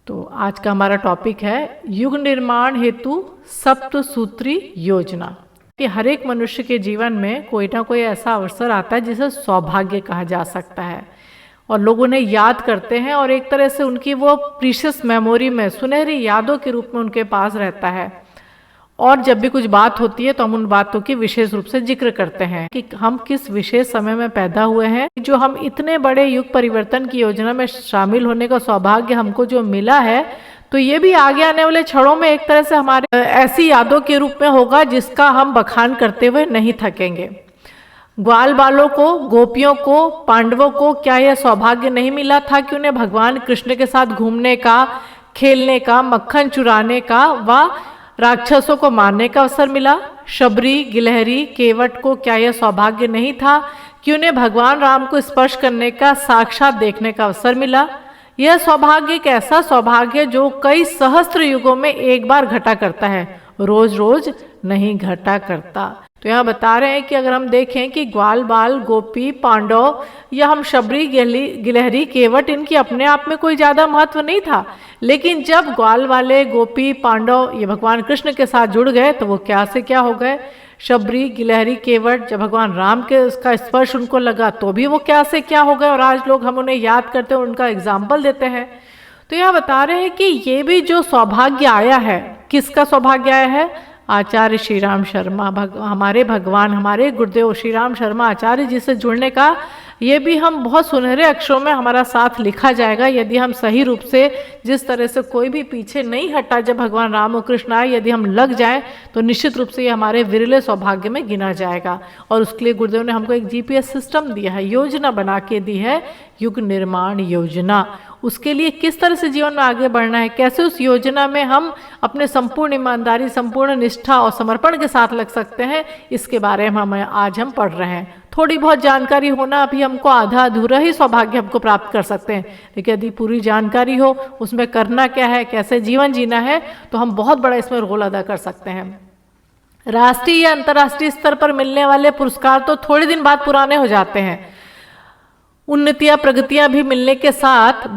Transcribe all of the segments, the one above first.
तो आज का हमारा टॉपिक है युग निर्माण हेतु सप्तसूत्री योजना। कि हर एक मनुष्य के जीवन में कोई ना कोई ऐसा अवसर आता है जिसे सौभाग्य कहा जा सकता है और लोग उन्हें याद करते हैं और एक तरह से उनकी वो प्रीशियस मेमोरी में सुनहरी यादों के रूप में उनके पास रहता है। और जब भी कुछ बात होती है तो हम उन बातों की विशेष रूप से जिक्र करते हैं कि हम किस विशेष समय में पैदा हुए हैं, जो हम इतने बड़े युग परिवर्तन की योजना में शामिल होने का सौभाग्य हमको जो मिला है, तो ये भी आगे आने वाले क्षणों में एक तरह से हमारे ऐसी यादों के रूप में होगा जिसका हम बखान करते हुए नहीं थकेंगे। ग्वाल बालों को, गोपियों को, पांडवों को क्या यह सौभाग्य नहीं मिला था कि उन्हें भगवान कृष्ण के साथ घूमने का, खेलने का, मक्खन चुराने का व राक्षसों को मारने का अवसर मिला? शबरी, गिलहरी, केवट को क्या यह सौभाग्य नहीं था कि उन्हें भगवान राम को स्पर्श करने का, साक्षात देखने का अवसर मिला? यह सौभाग्य एक ऐसा सौभाग्य जो कई सहस्त्र युगों में एक बार घटा करता है, रोज रोज नहीं घटा करता। तो यहाँ बता रहे हैं कि अगर हम देखें कि ग्वाल बाल, गोपी, पांडव या हम शबरी, गिलहरी, केवट, इनकी अपने आप में कोई ज़्यादा महत्व नहीं था, लेकिन जब ग्वाल वाले, गोपी, पांडव ये भगवान कृष्ण के साथ जुड़ गए तो वो क्या से क्या हो गए। शबरी, गिलहरी, केवट जब भगवान राम के उसका स्पर्श उनको लगा तो भी वो क्या से क्या हो गए और आज लोग हम उन्हें याद करते हैं, उनका एग्जाम्पल देते हैं। तो यहाँ बता रहे हैं कि ये भी जो सौभाग्य आया है, किसका सौभाग्य आया है? आचार्य श्री राम शर्मा, हमारे भगवान, हमारे गुरुदेव श्री राम शर्मा आचार्य जी से जुड़ने का। ये भी हम बहुत सुनहरे अक्षरों में हमारा साथ लिखा जाएगा यदि हम सही रूप से, जिस तरह से कोई भी पीछे नहीं हटा जब भगवान राम और कृष्ण आए, यदि हम लग जाएं तो निश्चित रूप से ये हमारे विरले सौभाग्य में गिना जाएगा। और उसके लिए गुरुदेव ने हमको एक जीपीएस सिस्टम दिया है, योजना बना के दी है, युग निर्माण योजना। उसके लिए किस तरह से जीवन में आगे बढ़ना है, कैसे उस योजना में हम अपने संपूर्ण ईमानदारी, संपूर्ण निष्ठा और समर्पण के साथ लग सकते हैं, इसके बारे में आज हम पढ़ रहे हैं। थोड़ी बहुत जानकारी होना अभी हमको आधा अधूरा ही सौभाग्य हमको प्राप्त कर सकते हैं, लेकिन यदि पूरी जानकारी हो, उसमें करना क्या है, कैसे जीवन जीना है, तो हम बहुत बड़ा इसमें रोल अदा कर सकते हैं। राष्ट्रीय या अंतर्राष्ट्रीय स्तर पर मिलने वाले पुरस्कार तो थोड़े दिन बाद पुराने हो जाते हैं। उन्नतियां, प्रगतियां भी मिलने के साथ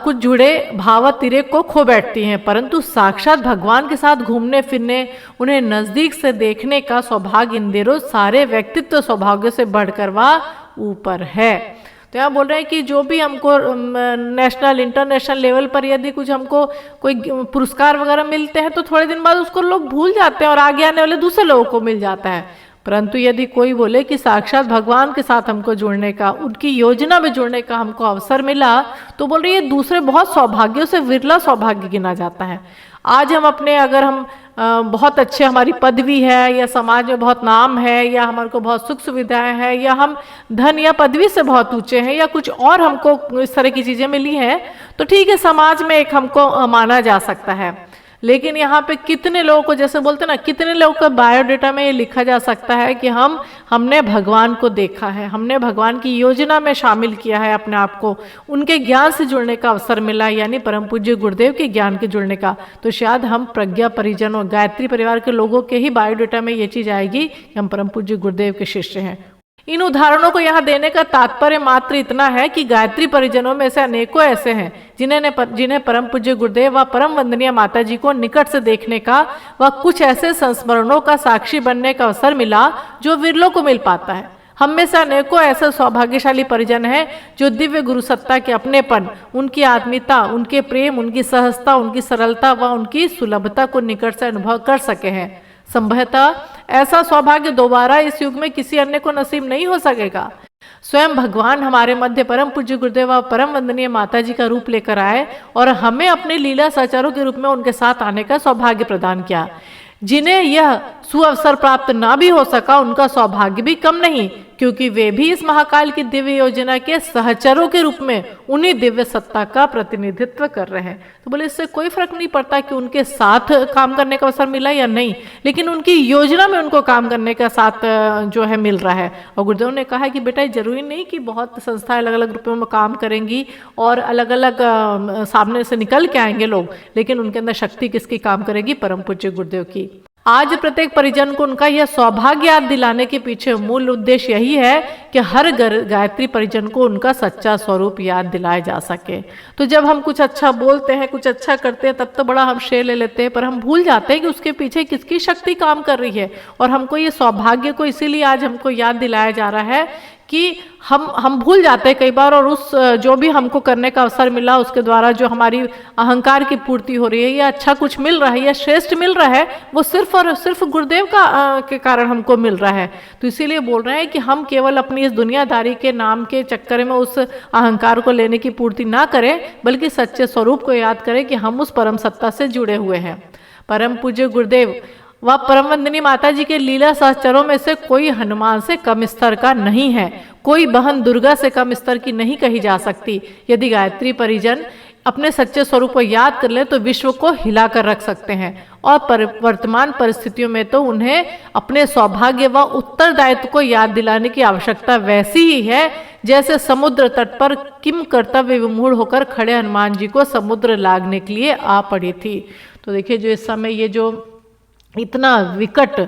कुछ जुड़े भावातिरेक को खो बैठती हैं, परंतु साक्षात भगवान के साथ घूमने फिरने, उन्हें नज़दीक से देखने का सौभाग्य इन दिनों सारे व्यक्तित्व सौभाग्य से बढ़कर वह ऊपर है। तो यहाँ बोल रहे हैं कि जो भी हमको नेशनल, इंटरनेशनल लेवल पर यदि कुछ हमको कोई पुरस्कार वगैरह मिलते हैं तो थोड़े दिन बाद उसको लोग भूल जाते हैं और आगे आने वाले दूसरे लोगों को मिल जाता है। परंतु यदि कोई बोले कि साक्षात भगवान के साथ हमको जुड़ने का, उनकी योजना में जुड़ने का हमको अवसर मिला, तो बोल रही है दूसरे बहुत सौभाग्यों से विरला सौभाग्य गिना जाता है। आज हम अपने, अगर हम बहुत अच्छे, हमारी पदवी है या समाज में बहुत नाम है या हमारे को बहुत सुख सुविधाएं हैं या हम धन या पदवी से बहुत ऊंचे हैं या कुछ और हमको इस तरह की चीज़ें मिली हैं, तो ठीक है, समाज में एक हमको माना जा सकता है। लेकिन यहाँ पे कितने लोगों को, जैसे बोलते ना, कितने लोगों का बायोडाटा में ये लिखा जा सकता है कि हमने भगवान को देखा है, हमने भगवान की योजना में शामिल किया है अपने आप को, उनके ज्ञान से जुड़ने का अवसर मिला, यानी परम पूज्य गुरुदेव के ज्ञान के जुड़ने का। तो शायद हम प्रज्ञा परिजन और गायत्री परिवार के लोगों के ही बायोडाटा में ये चीज़ आएगी कि हम परम पूज्य गुरुदेव के शिष्य हैं। इन उदाहरणों को यहाँ देने का तात्पर्य मात्र इतना है कि गायत्री परिजनों में से अनेकों ऐसे हैं जिन्हें परम पूज्य गुरुदेव व परम वंदनीय माता जी को निकट से देखने का व कुछ ऐसे संस्मरणों का साक्षी बनने का अवसर मिला जो विरलों को मिल पाता है। हम में से अनेकों ऐसे सौभाग्यशाली परिजन हैं जो दिव्य गुरु सत्ता के अपनेपन, उनकी आत्मीयता, उनके प्रेम, उनकी सहजता, उनकी सरलता व उनकी सुलभता को निकट से अनुभव कर सके हैं। संभवतः ऐसा सौभाग्य दोबारा इस युग में किसी अन्य को नसीब नहीं हो सकेगा। स्वयं भगवान हमारे मध्य परम पूज्य गुरुदेव व परम वंदनीय माता जी का रूप लेकर आए और हमें अपने लीला सचारों के रूप में उनके साथ आने का सौभाग्य प्रदान किया। जिन्हें यह सुअवसर प्राप्त ना भी हो सका, उनका सौभाग्य भी कम नहीं, क्योंकि वे भी इस महाकाल की दिव्य योजना के सहचरों के रूप में उन्हीं दिव्य सत्ता का प्रतिनिधित्व कर रहे हैं। तो बोले इससे कोई फर्क नहीं पड़ता कि उनके साथ काम करने का अवसर मिला या नहीं, लेकिन उनकी योजना में उनको काम करने का साथ जो है मिल रहा है। और गुरुदेव ने कहा है कि बेटा जरूरी नहीं कि बहुत संस्थाएं अलग अलग रूपों में काम करेंगी और अलग अलग सामने से निकल के आएंगे लोग, लेकिन उनके अंदर शक्ति किसकी काम करेगी? परम पूज्य गुरुदेव की। आज प्रत्येक परिजन को उनका यह सौभाग्य याद दिलाने के पीछे मूल उद्देश्य यही है कि हर गायत्री परिजन को उनका सच्चा स्वरूप याद दिलाया जा सके। तो जब हम कुछ अच्छा बोलते हैं, कुछ अच्छा करते हैं, तब तो बड़ा हम श्रेय ले लेते हैं, पर हम भूल जाते हैं कि उसके पीछे किसकी शक्ति काम कर रही है। और हमको ये सौभाग्य को इसीलिए आज हमको याद दिलाया जा रहा है कि हम भूल जाते हैं कई बार, और उस जो भी हमको करने का अवसर मिला उसके द्वारा जो हमारी अहंकार की पूर्ति हो रही है या अच्छा कुछ मिल रहा है या श्रेष्ठ मिल रहा है, वो सिर्फ और सिर्फ गुरुदेव के कारण हमको मिल रहा है। तो इसीलिए बोल रहे हैं कि हम केवल अपनी इस दुनियादारी के नाम के चक्कर में उस अहंकार को लेने की पूर्ति ना करें, बल्कि सच्चे स्वरूप को याद करें कि हम उस परम सत्ता से जुड़े हुए हैं। परम पूज्य गुरुदेव व परम वंदनीय माता जी के लीला सहचरों में से कोई हनुमान से कम स्तर का नहीं है, कोई बहन दुर्गा से कम स्तर की नहीं कही जा सकती। यदि गायत्री परिजन अपने सच्चे स्वरूप को याद कर ले तो विश्व को हिलाकर रख सकते हैं, और वर्तमान परिस्थितियों में तो उन्हें अपने सौभाग्य व उत्तरदायित्व को याद दिलाने की आवश्यकता वैसी ही है जैसे समुद्र तट पर किम कर्तव्य विमूढ़ होकर खड़े हनुमान जी को समुद्र लागने के लिए आ पड़ी थी। तो देखिए, जो इस समय ये जो इतना विकट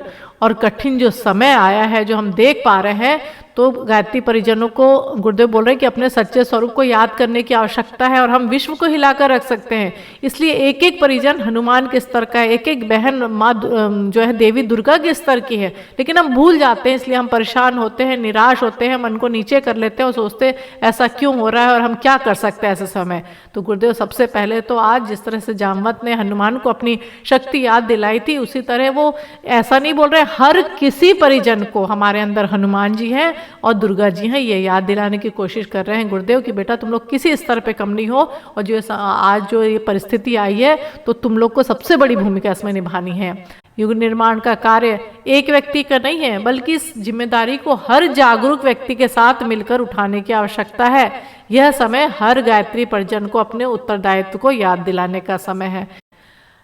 और कठिन जो समय आया है, जो हम देख पा रहे हैं, तो गायत्री परिजनों को गुरुदेव बोल रहे हैं कि अपने सच्चे स्वरूप को याद करने की आवश्यकता है और हम विश्व को हिलाकर रख सकते हैं। इसलिए एक एक परिजन हनुमान के स्तर का है, एक एक बहन माँ जो है देवी दुर्गा के स्तर की है, लेकिन हम भूल जाते हैं, इसलिए हम परेशान होते हैं, निराश होते हैं, मन को नीचे कर लेते हैं और सोचते हैं ऐसा क्यों हो रहा है और हम क्या कर सकते हैं ऐसे समय। तो गुरुदेव सबसे पहले तो आज जिस तरह से जामवंत ने हनुमान को अपनी शक्ति याद दिलाई थी, उसी तरह वो ऐसा नहीं बोल रहे, हर किसी परिजन को हमारे अंदर हनुमान जी हैं और दुर्गा जी हैं, ये याद दिलाने की कोशिश कर रहे हैं गुरुदेव कि बेटा तुम लोग किसी स्तर पे कम नहीं हो, और जो आज जो ये परिस्थिति आई है तो तुम लोग को सबसे बड़ी भूमिका इसमें निभानी है। युग निर्माण का कार्य एक व्यक्ति का नहीं है, बल्कि इस जिम्मेदारी को हर जागरूक व्यक्ति के साथ मिलकर उठाने की आवश्यकता है। यह समय हर गायत्री परिजन को अपने उत्तरदायित्व को याद दिलाने का समय है।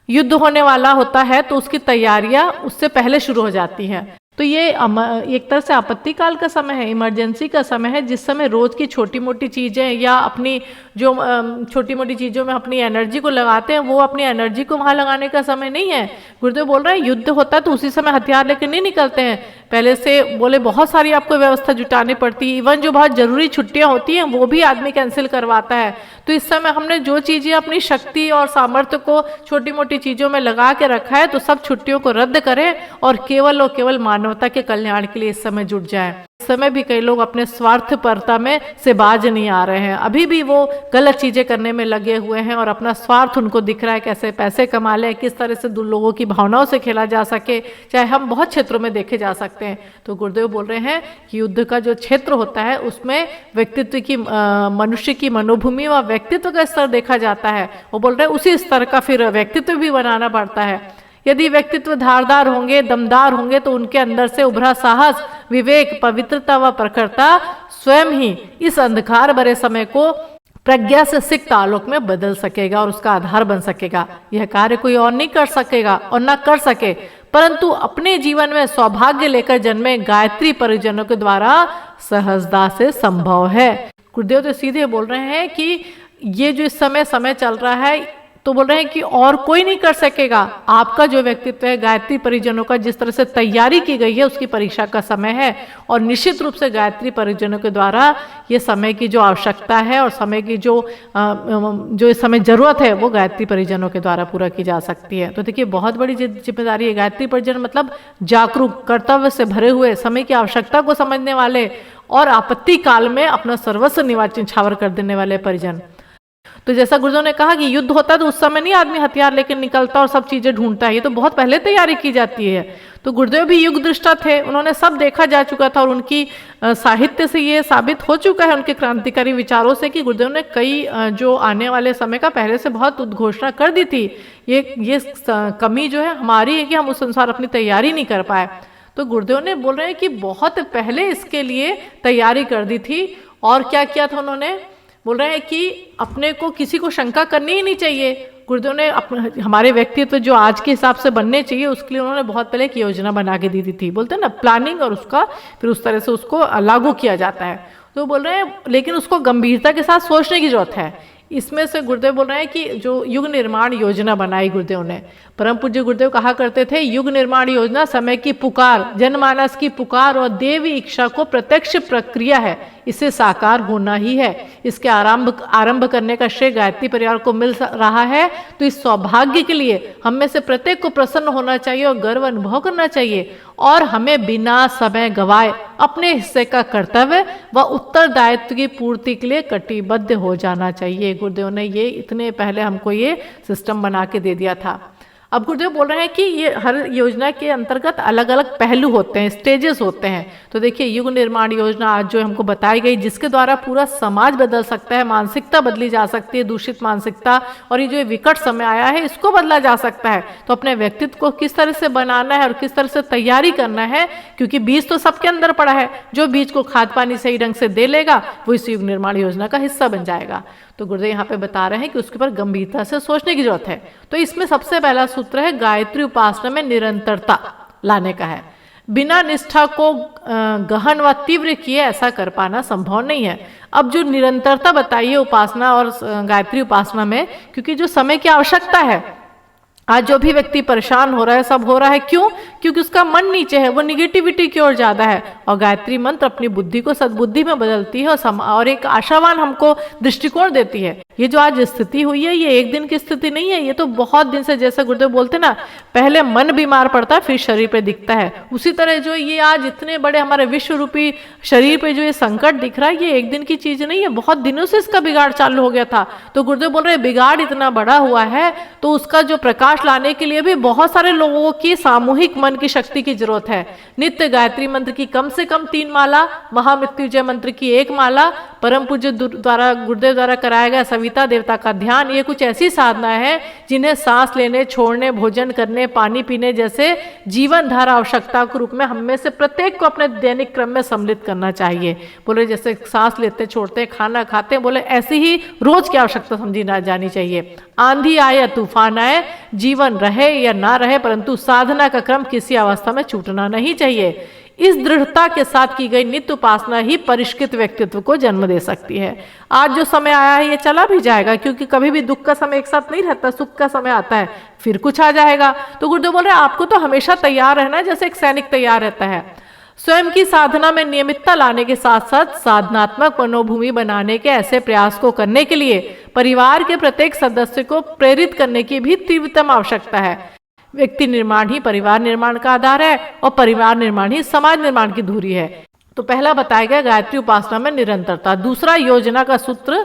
युद्ध होने वाला होता है तो उसकी तैयारियां उससे पहले शुरू हो जाती हैं। तो ये एक तरह से आपत्ति काल का समय है, इमरजेंसी का समय है, जिस समय रोज की छोटी मोटी चीज़ें या अपनी जो छोटी मोटी चीज़ों में अपनी एनर्जी को लगाते हैं, वो अपनी एनर्जी को वहाँ लगाने का समय नहीं है। गुरुदेव बोल रहे हैं युद्ध होता है तो उसी समय हथियार लेकर नहीं निकलते हैं, पहले से बोले बहुत सारी आपको व्यवस्था जुटानी पड़ती है, इवन जो बहुत जरूरी छुट्टियां होती हैं वो भी आदमी कैंसिल करवाता है। तो इस समय हमने जो चीज़ें अपनी शक्ति और सामर्थ्य को छोटी मोटी चीज़ों में लगा के रखा है, तो सब छुट्टियों को रद्द करें और केवल मानवता के कल्याण के लिए इस समय जुट जाएं। इस समय भी कई लोग अपने स्वार्थपरता में से बाज नहीं आ रहे हैं, अभी भी वो गलत चीजें करने में लगे हुए हैं और अपना स्वार्थ उनको दिख रहा है, कैसे पैसे कमा लें, किस तरह से लोगों की भावनाओं से खेला जा सके, चाहे हम बहुत क्षेत्रों में देखे जा सकते हैं। तो गुरुदेव बोल रहे हैं कि युद्ध का जो क्षेत्र होता है उसमें व्यक्तित्व की मनुष्य की मनोभूमि व व्यक्तित्व का स्तर देखा जाता है। वो बोल रहे हैं उसी स्तर का फिर व्यक्तित्व भी बनाना पड़ता है। यदि व्यक्तित्व धारदार होंगे, दमदार होंगे, तो उनके अंदर से उभरा साहस, विवेक, पवित्रता व प्रखरता स्वयं ही इस अंधकार भरे समय को प्रज्ञा से सिक्त आलोक में बदल सकेगा और उसका आधार बन सकेगा। यह कार्य कोई और नहीं कर सकेगा और न कर सके, परंतु अपने जीवन में सौभाग्य लेकर जन्मे गायत्री परिजनों के द्वारा सहजता से संभव है। गुरुदेव तो सीधे बोल रहे हैं कि ये जो इस समय चल रहा है, तो बोल रहे हैं कि और कोई नहीं कर सकेगा। आपका जो व्यक्तित्व है, गायत्री परिजनों का जिस तरह से तैयारी की गई है, उसकी परीक्षा का समय है, और निश्चित रूप से गायत्री परिजनों के द्वारा ये समय की जो आवश्यकता है और समय की जो इस समय जरूरत है, वो गायत्री परिजनों के द्वारा पूरा की जा सकती है। तो देखिए, बहुत बड़ी जिम्मेदारी है। गायत्री परिजन मतलब जागरूक, कर्तव्य से भरे हुए, समय की आवश्यकता को समझने वाले और आपत्ति काल में अपना सर्वस्व न्यौछावर कर देने वाले परिजन। तो जैसा गुरुदेव ने कहा कि युद्ध होता है तो उस समय नहीं आदमी हथियार लेकर निकलता और सब चीजें ढूंढता है, ये तो बहुत पहले तैयारी की जाती है। तो गुरुदेव भी युग दृष्टा थे, उन्होंने सब देखा जा चुका था और उनकी साहित्य से ये साबित हो चुका है, उनके क्रांतिकारी विचारों से, कि गुरुदेव ने कई जो आने वाले समय का पहले से बहुत उद्घोषणा कर दी थी। ये कमी जो है हमारी है कि हम उस अनुसार अपनी तैयारी नहीं कर पाए। तो गुरुदेव ने बोल रहे हैं कि बहुत पहले इसके लिए तैयारी कर दी थी। और क्या किया था उन्होंने? बोल रहे हैं कि अपने को किसी को शंका करनी ही नहीं चाहिए। गुरुदेव ने हमारे व्यक्तित्व जो आज के हिसाब से बनने चाहिए, उसके लिए उन्होंने बहुत पहले एक योजना बना के दी थी। बोलते हैं ना, प्लानिंग, और उसका फिर उस तरह से उसको लागू किया जाता है। तो बोल रहे हैं लेकिन उसको गंभीरता के साथ सोचने की जरूरत है। इसमें से गुरुदेव बोल रहे हैं कि जो युग निर्माण योजना बनाई गुरुदेव ने, परम पूज्य गुरुदेव कहा करते थे, युग निर्माण योजना समय की पुकार, जनमानस की पुकार और देवी इच्छा को प्रत्यक्ष प्रक्रिया है, इसे साकार होना ही है। इसके आरंभ करने का श्रेय गायत्री परिवार को मिल रहा है। तो इस सौभाग्य के लिए हम में से प्रत्येक को प्रसन्न होना चाहिए और गर्व अनुभव करना चाहिए, और हमें बिना समय गवाए अपने हिस्से का कर्तव्य व उत्तरदायित्व की पूर्ति के लिए कटिबद्ध हो जाना चाहिए। गुरुदेव ने ये इतने पहले हमको ये सिस्टम बना के दे दिया था। अब गुरुदेव बोल रहे हैं कि ये हर योजना के अंतर्गत अलग अलग पहलू होते हैं, स्टेजेस होते हैं। तो देखिए, युग निर्माण योजना आज जो हमको बताई गई, जिसके द्वारा पूरा समाज बदल सकता है, मानसिकता बदली जा सकती है, दूषित मानसिकता, और ये जो विकट समय आया है इसको बदला जा सकता है। तो अपने व्यक्तित्व को किस तरह से बनाना है और किस तरह से तैयारी करना है, क्योंकि बीज तो सबके अंदर पड़ा है। जो बीज को खाद पानी सही ढंग से दे लेगा वो इस युग निर्माण योजना का हिस्सा बन जाएगा। तो गुरुदेव यहाँ पे बता रहे हैं कि उसके ऊपर गंभीरता से सोचने की जरूरत है। तो इसमें सबसे पहला सूत्र है, गायत्री उपासना में निरंतरता लाने का है। बिना निष्ठा को गहन व तीव्र किए ऐसा कर पाना संभव नहीं है। अब जो निरंतरता बताइए उपासना और गायत्री उपासना में, क्योंकि जो समय की आवश्यकता है, आज जो भी व्यक्ति परेशान हो रहा है, सब हो रहा है, क्यों? क्योंकि उसका मन नीचे है, वो निगेटिविटी की ओर ज्यादा है। और गायत्री मंत्र अपनी बुद्धि को सद्बुद्धि में बदलती है और एक आशावान हमको दृष्टिकोण देती है। ये जो आज स्थिति हुई है, ये एक दिन की स्थिति नहीं है, ये तो बहुत दिन से, जैसे गुरुदेव बोलते ना, पहले मन बीमार पड़ता है फिर शरीर पे दिखता है, उसी तरह जो ये आज इतने बड़े हमारे विश्व रूपी शरीर पे जो ये संकट दिख रहा है, ये एक दिन की चीज नहीं है, बहुत दिनों से इसका बिगाड़ चालू हो गया था। तो गुरुदेव बोल रहे हैं, बिगाड़ इतना बड़ा हुआ है तो उसका जो प्रकाश लाने के लिए भी बहुत सारे लोगों की सामूहिक मन की शक्ति की जरूरत है। नित्य गायत्री मंत्र की कम से कम 3 माला, महामृत्युंजय मंत्र की 1 माला, परम पूज्य द्वारा गुरुदेव द्वारा कराया गया सविता देवता का ध्यान, ये कुछ ऐसी साधना है जिन्हें सांस लेने, छोड़ने, भोजन करने, पानी पीने जैसे जीवन धारा आवश्यकता के रूप में हम में से प्रत्येक को अपने दैनिक क्रम में सम्मिलित करना चाहिए। बोले जैसे सांस लेते, छोड़ते, खाना खाते, बोले ऐसी ही रोज की आवश्यकता समझी ना जानी चाहिए। आंधी आए या तूफान आए, जीवन रहे या ना रहे, परंतु साधना का क्रम किसी अवस्था में छूटना नहीं चाहिए। इस दृढ़ता के साथ की गई नित्य उपासना ही परिष्कृत व्यक्तित्व को जन्म दे सकती है। आज जो समय आया है ये चला भी जाएगा, क्योंकि कभी भी दुख का समय एक साथ नहीं रहता, सुख का समय आता है, फिर कुछ आ जाएगा। तो गुरुदेव बोल रहे हैं, आपको तो हमेशा तैयार रहना है, जैसे एक सैनिक तैयार रहता है। स्वयं की साधना में नियमितता लाने के साथ साथ साधनात्मक मनोभूमि बनाने के ऐसे प्रयास को करने के लिए परिवार के प्रत्येक सदस्य को प्रेरित करने की भी तीव्रतम आवश्यकता है। व्यक्ति निर्माण ही परिवार निर्माण का आधार है और परिवार निर्माण ही समाज निर्माण की धुरी है। तो पहला बताया गया गायत्री उपासना में निरंतरता। दूसरा, योजना का सूत्र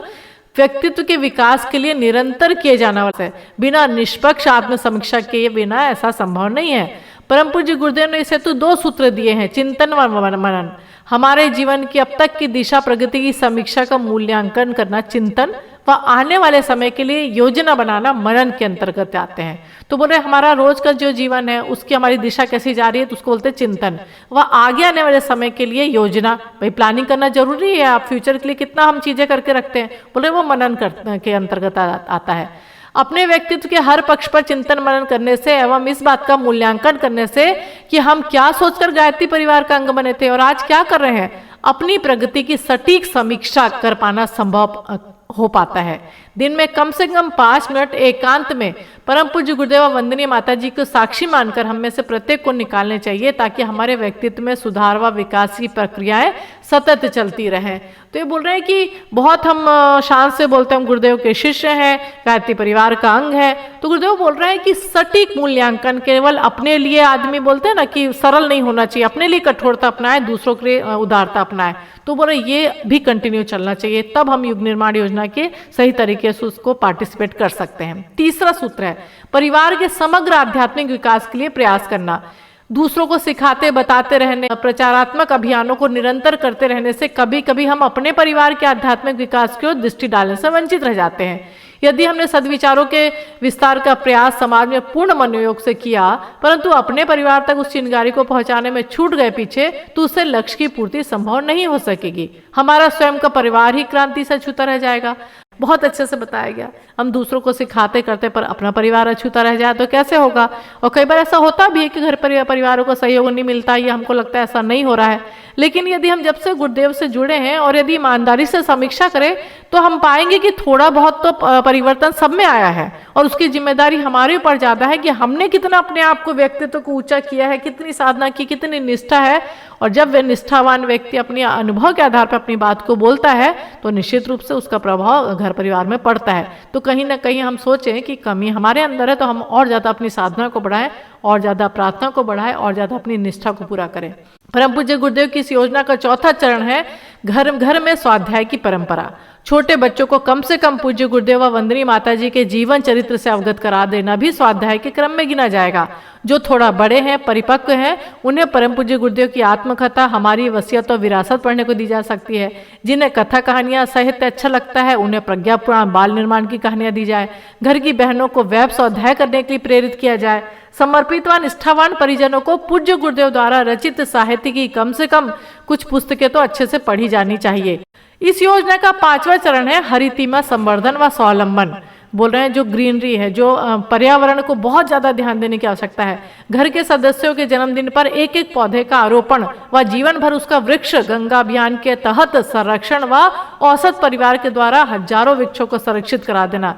व्यक्तित्व के विकास के लिए निरंतर किए जाना वाला है। बिना निष्पक्ष आत्म समीक्षा के बिना ऐसा संभव नहीं है। परम पूज्य गुरुदेव ने इस हेतु 2 सूत्र दिए हैं, चिंतन व मनन। हमारे जीवन की अब तक की दिशा प्रगति की समीक्षा का मूल्यांकन करना चिंतन व आने वाले समय के लिए योजना बनाना मनन के अंतर्गत आते हैं। तो बोले हमारा रोज का जो जीवन है उसकी हमारी दिशा कैसी जा रही है, तो उसको बोलते हैं चिंतन। व आगे आने वाले समय के लिए योजना, भाई प्लानिंग करना जरूरी है, आप फ्यूचर के लिए कितना हम चीजें करके रखते हैं, बोले वो मनन के अंतर्गत आता है। अपने व्यक्तित्व के हर पक्ष पर चिंतन मनन करने से एवं इस बात का मूल्यांकन करने से कि हम क्या सोचकर गायत्री परिवार का अंग बने थे और आज क्या कर रहे हैं, अपनी प्रगति की सटीक समीक्षा कर पाना संभव हो पाता है। दिन में कम से कम 5 मिनट एकांत में परम पूज्य गुरुदेव वंदनीय माता जी को साक्षी मानकर हम में से प्रत्येक को निकालने चाहिए, ताकि हमारे व्यक्तित्व में सुधार व विकास की प्रक्रियाएं सतत चलती रहें। तो ये बोल रहे हैं कि बहुत हम शान से बोलते हैं हम गुरुदेव के शिष्य हैं, गायत्री परिवार का अंग है। तो गुरुदेव बोल रहे हैं कि सटीक मूल्यांकन केवल अपने लिए, आदमी बोलते हैं ना कि सरल नहीं होना चाहिए, अपने लिए कठोरता अपनाए, दूसरों के लिए उदारता अपनाए। तो बोल रहे ये भी कंटिन्यू चलना चाहिए, तब हम युग निर्माण योजना के सही तरीके से उसको पार्टिसिपेट कर सकते हैं। तीसरा सूत्र है परिवार के समग्र आध्यात्मिक विकास के लिए प्रयास करना। दूसरों को सिखाते बताते रहने, प्रचारात्मक अभियानों को निरंतर करते रहने से कभी कभी हम अपने परिवार के आध्यात्मिक विकास की ओर दृष्टि डालने से वंचित रह जाते हैं। यदि हमने सद्विचारों के विस्तार का प्रयास समाज में पूर्ण मनोयोग से किया, परंतु अपने परिवार तक उस चिंगारी को पहुंचाने में छूट गए पीछे, तो उससे लक्ष्य की पूर्ति संभव नहीं हो सकेगी। हमारा स्वयं का परिवार ही क्रांति से अछूता रह जाएगा। बहुत अच्छे से बताया गया। हम दूसरों को सिखाते करते पर अपना परिवार अछूता रह जाए तो कैसे होगा। और कई बार ऐसा होता भी है कि घर परिवारों को सहयोग नहीं मिलता, या हमको लगता है ऐसा नहीं हो रहा है। लेकिन यदि हम जब से गुरुदेव से जुड़े हैं और यदि ईमानदारी से समीक्षा करें, तो हम पाएंगे कि थोड़ा बहुत तो परिवर्तन सब में आया है। और उसकी जिम्मेदारी हमारे ऊपर ज़्यादा है कि हमने कितना अपने आप को, व्यक्तित्व को ऊंचा किया है, कितनी साधना की, कितनी निष्ठा है। और जब वह निष्ठावान व्यक्ति अपने अनुभव के आधार पर अपनी बात को बोलता है तो निश्चित रूप से उसका प्रभाव घर परिवार में पड़ता है। तो कहीं ना कहीं हम सोचें कि कमी हमारे अंदर है तो हम और ज़्यादा अपनी साधना को बढ़ाएं, और ज़्यादा प्रार्थना को बढ़ाएं, और ज़्यादा अपनी निष्ठा को पूरा करें। परम पूज्य गुरुदेव की इस योजना का चौथा चरण है घर घर में स्वाध्याय की परंपरा। छोटे बच्चों को कम से कम पूज्य गुरुदेव व वंदनीय माता जी के जीवन चरित्र से अवगत करा देना भी स्वाध्याय के क्रम में गिना जाएगा। जो थोड़ा बड़े हैं, परिपक्व हैं, उन्हें परम पूज्य गुरुदेव की आत्मकथा, हमारी वसीयत और विरासत पढ़ने को दी जा सकती है। जिन्हें कथा कहानियां, साहित्य अच्छा लगता है, उन्हें प्रज्ञा पुराण, बाल निर्माण की कहानियां दी जाए। घर की बहनों को वेब स्वाध्याय करने के लिए प्रेरित किया जाए। समर्पित व निष्ठावान परिजनों को पूज्य गुरुदेव द्वारा रचित साहित्य की कम से कम कुछ पुस्तकें तो अच्छे से पढ़ी जानी चाहिए। इस योजना का 5वां चरण है हरितिमा संवर्धन व स्वावलंबन। बोल रहे हैं जो ग्रीनरी है, जो पर्यावरण को बहुत ज्यादा ध्यान देने की आवश्यकता है। घर के सदस्यों के जन्मदिन पर एक एक पौधे का आरोपण व जीवन भर उसका वृक्ष गंगा अभियान के तहत संरक्षण व औसत परिवार के द्वारा हजारों वृक्षों को संरक्षित करा देना।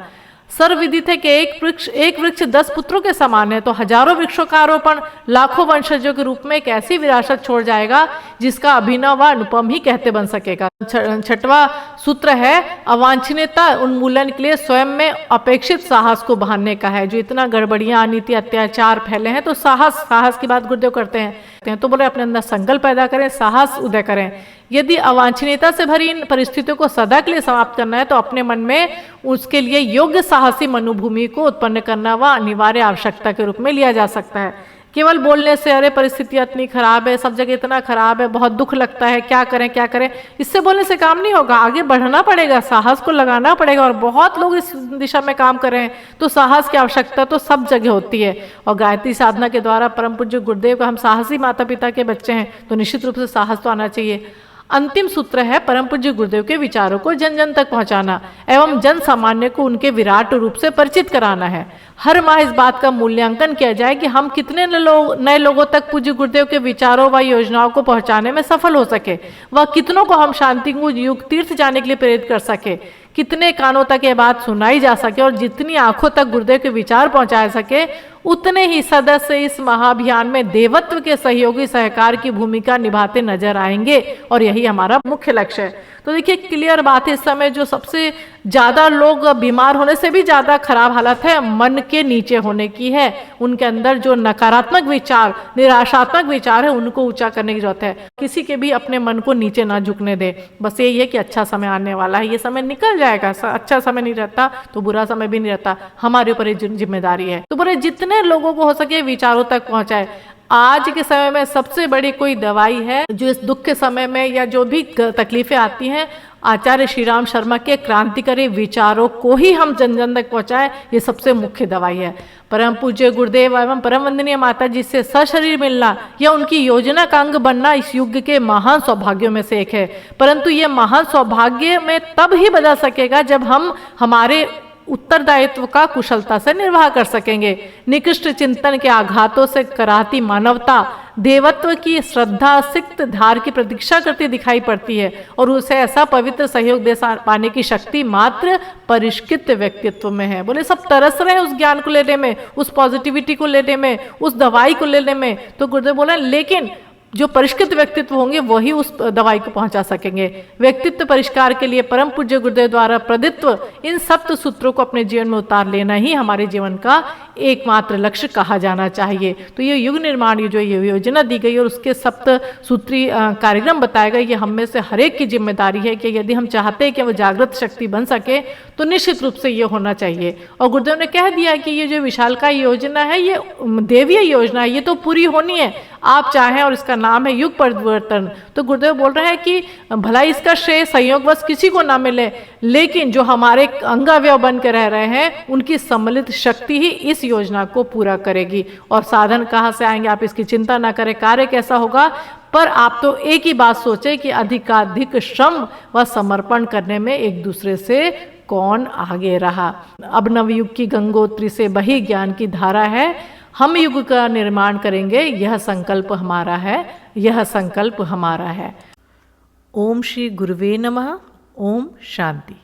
सर्वविदित है कि एक वृक्ष 10 पुत्रों के समान है, तो हजारों वृक्षों का आरोपण लाखों वंशजों के रूप में एक ऐसी विरासत छोड़ जाएगा जिसका अभिनव व अनुपम ही कहते बन सकेगा। 6वां सूत्र है अवांछनीयता उन्मूलन के लिए स्वयं में अपेक्षित साहस को बहाने का है। जो इतना गड़बड़ियां, अनीति, अत्याचार फैले हैं तो साहस की बात गुरुदेव करते हैं। तो बोले अपने अंदर संकल्प पैदा करें, साहस उदय करें। यदि अवांछनीयता से भरी इन परिस्थितियों को सदा के लिए समाप्त करना है तो अपने मन में उसके लिए योग्य साहसी मनोभूमि को उत्पन्न करना वह अनिवार्य आवश्यकता के रूप में लिया जा सकता है। केवल बोलने से अरे परिस्थितियां इतनी खराब है, सब जगह इतना खराब है, बहुत दुख लगता है, क्या करें, इससे बोलने से काम नहीं होगा। आगे बढ़ना पड़ेगा, साहस को लगाना पड़ेगा। और बहुत लोग इस दिशा में काम कर रहे हैं, तो साहस की आवश्यकता तो सब जगह होती है। और गायत्री साधना के द्वारा परम पूज्य गुरुदेव का हम साहसी माता पिता के बच्चे हैं, तो निश्चित रूप से साहस तो आना चाहिए। अंतिम सूत्र है परम पूज्य गुरुदेव के विचारों को जन जन तक पहुंचाना एवं जन सामान्य को उनके विराट रूप से परिचित कराना है। हर माह इस बात का मूल्यांकन किया जाए कि हम कितने नए लोगों तक पूज्य गुरुदेव के विचारों व योजनाओं को पहुंचाने में सफल हो सके, व कितनों को हम शांति युग तीर्थ जाने के लिए प्रेरित कर सके, कितने कानों तक ये बात सुनाई जा सके और जितनी आंखों तक गुरुदेव के विचार पहुंचाए सके, उतने ही सदस्य इस महाअभियान में देवत्व के सहयोगी सहकार की भूमिका निभाते नजर आएंगे। और यही हमारा मुख्य लक्ष्य है। तो देखिए क्लियर बात है, इस समय जो सबसे ज्यादा लोग बीमार होने से भी ज्यादा खराब हालत है मन के नीचे होने की है। उनके अंदर जो नकारात्मक विचार, निराशात्मक विचार है, उनको ऊंचा करने की जरूरत है। किसी के भी अपने मन को नीचे ना झुकने दे। बस यही है कि अच्छा समय आने वाला है, ये समय निकल जाएगा। अच्छा समय नहीं रहता तो बुरा समय भी नहीं रहता, हमारे ऊपर जिम्मेदारी है। तो बोले जितने लोगों को हो सके विचारों तक पहुंचाए। आज के समय में सबसे बड़ी कोई दवाई है जो इस दुख के समय में या जो भी तकलीफें आती हैं, आचार्य श्री राम शर्मा के क्रांतिकारी विचारों को ही हम जन जन तक पहुंचाएं, ये सबसे मुख्य दवाई है। परम पूज्य गुरुदेव एवं परम वंदनीय माता जी से सशरीर मिलना या उनकी योजना का अंग बनना इस युग के महान सौभाग्यों में से एक है। परंतु ये महान सौभाग्य में तब ही बदल सकेगा जब हम हमारे उत्तरदायित्व का कुशलता से निर्वाह कर सकेंगे। निकृष्ट चिंतन के आघातों से कराहती मानवता देवत्व की श्रद्धा सिक्त धार की प्रतीक्षा करती दिखाई पड़ती है, और उसे ऐसा पवित्र सहयोग दे पाने की शक्ति मात्र परिष्कृत व्यक्तित्व में है। बोले सब तरस रहे हैं उस ज्ञान को लेने में, उस पॉजिटिविटी को लेने में, उस दवाई को लेने में। तो गुरुदेव बोला लेकिन जो परिष्कृत व्यक्तित्व होंगे वही उस दवाई को पहुंचा सकेंगे। व्यक्तित्व परिष्कार के लिए परम पूज्य गुरुदेव द्वारा प्रदत्त इन सप्त सूत्रों को अपने जीवन में उतार लेना ही हमारे जीवन का एकमात्र लक्ष्य कहा जाना चाहिए। तो ये युग निर्माण, ये जो ये योजना दी गई और उसके सप्त सूत्री कार्यक्रम बताया गया, ये हम में से हर एक की जिम्मेदारी है कि यदि हम चाहते हैं कि वो जागृत शक्ति बन सके तो निश्चित रूप से ये होना चाहिए। और गुरुदेव ने कह दिया कि ये जो विशालकाय योजना है ये देवीय योजना है, ये तो पूरी होनी है आप चाहें, और इसका नाम है युग परिवर्तन। तो गुरुदेव बोल रहे हैं कि भला इसका श्रेय संयोगवश किसी को ना मिले, लेकिन जो हमारे अंगावयव बन के रह रहे हैं उनकी सम्मिलित शक्ति ही इस योजना को पूरा करेगी। और साधन कहाँ से आएंगे आप इसकी चिंता ना करें, कार्य कैसा होगा, पर आप तो एक ही बात सोचे कि अधिकाधिक श्रम व समर्पण करने में एक दूसरे से कौन आगे रहा। अब नवयुग की गंगोत्री से बही ज्ञान की धारा है, हम युग का निर्माण करेंगे, यह संकल्प हमारा है, यह संकल्प हमारा है। ओम श्री गुरुवे नमः। ओम शांति।